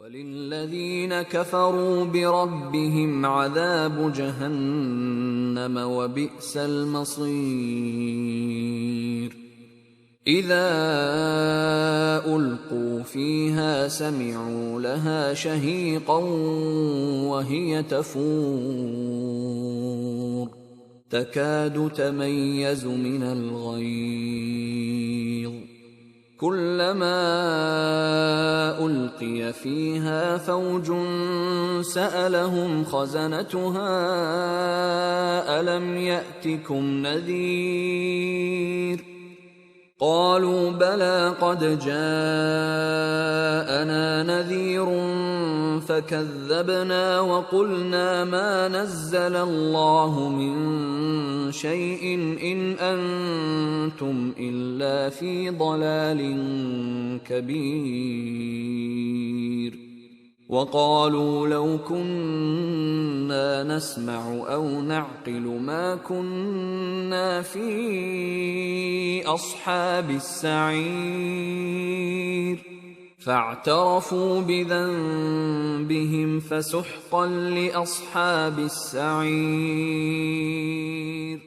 وَلِلَّذِينَ كَفَرُوا بِرَبِّهِمْ عَذَابُ جَهَنَّمَ وَبِئْسَ الْمَصِيرُ إِذَا أُلْقُوا فِيهَا سَمِعُوا لَهَا شَهِيقًا وَهِيَ تَفُورُ تَكَادُ تَمَيَّزُ مِنَ الْغَيْظِ كُلَّمَا أُلْقِيَ فِيهَا فَوْجٌ سَأَلَهُمْ خَزَنَتُهَا أَلَمْ يَأْتِكُمْ نَذِيرٌ قَالُوا بَلَىٰ قَدْ جَاءَنَا نَذِيرٌ فَكَذَّبْنَا وَقُلْنَا مَا نَزَّلَ اللَّهُ مِن شَيْءٍ إِنْ أَنتُمْ إِلَّا فِي ضَلَالٍ كَبِيرٍ وَقَالُوا لَوْ كُنَّا نَسْمَعُ أَوْ نَعْقِلُ مَا كُنَّا فِي أَصْحَابِ السَّعِيرِ فَاعْتَرَفُوا بِذَنبِهِمْ فَسُحْقًا لِأَصْحَابِ السَّعِيرِ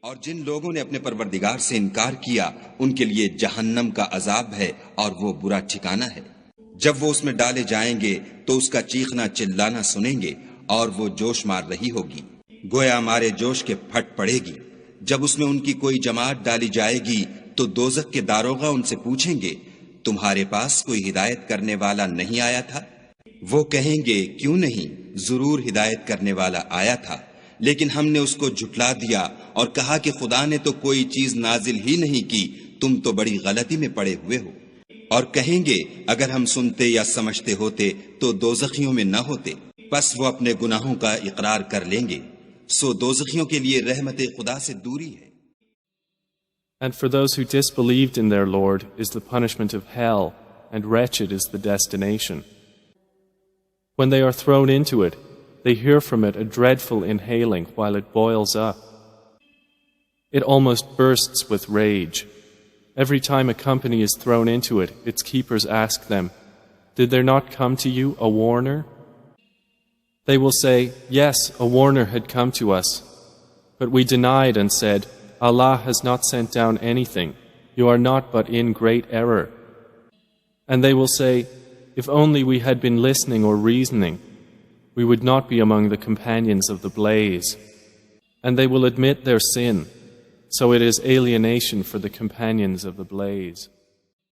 اور جن لوگوں نے اپنے پروردگار سے انکار کیا ان کے لیے جہنم کا عذاب ہے اور وہ برا ٹھکانہ ہے۔ جب وہ اس میں ڈالے جائیں گے تو اس کا چیخنا چلانا سنیں گے اور وہ جوش مار رہی ہوگی، گویا ہمارے جوش کے پھٹ پڑے گی۔ جب اس میں ان کی کوئی جماعت ڈالی جائے گی تو دوزخ کے داروغہ ان سے پوچھیں گے تمہارے پاس کوئی ہدایت کرنے والا نہیں آیا تھا؟ وہ کہیں گے کیوں نہیں، ضرور ہدایت کرنے والا آیا تھا، لیکن ہم نے اس کو جھٹلا دیا اور کہا کہ خدا نے تو کوئی چیز نازل ہی نہیں کی، تم تو بڑی غلطی میں پڑے ہوئے ہو۔ اور کہیں گے اگر ہم سنتے یا سمجھتے ہوتے تو دوزخیوں میں نہ ہوتے، پس وہ اپنے گناہوں کا اقرار کر لیں گے، سو دوزخیوں کے لیے رحمت خدا سے دوری ہے۔ And for those who disbelieved in their Lord is the punishment of hell, and wretched is the destination. When they are thrown into it, they hear from it a dreadful inhaling while it boils up. It almost bursts with rage. Every time a company is thrown into it, its keepers ask them, "Did there not come to you a warner?" They will say, "Yes, a warner had come to us. But we denied and said, Allah has not sent down anything. You are not but in great error." And they will say, "If only we had been listening or reasoning, we would not be among the companions of the blaze." And they will admit their sin. So it is alienation for the companions of the blaze.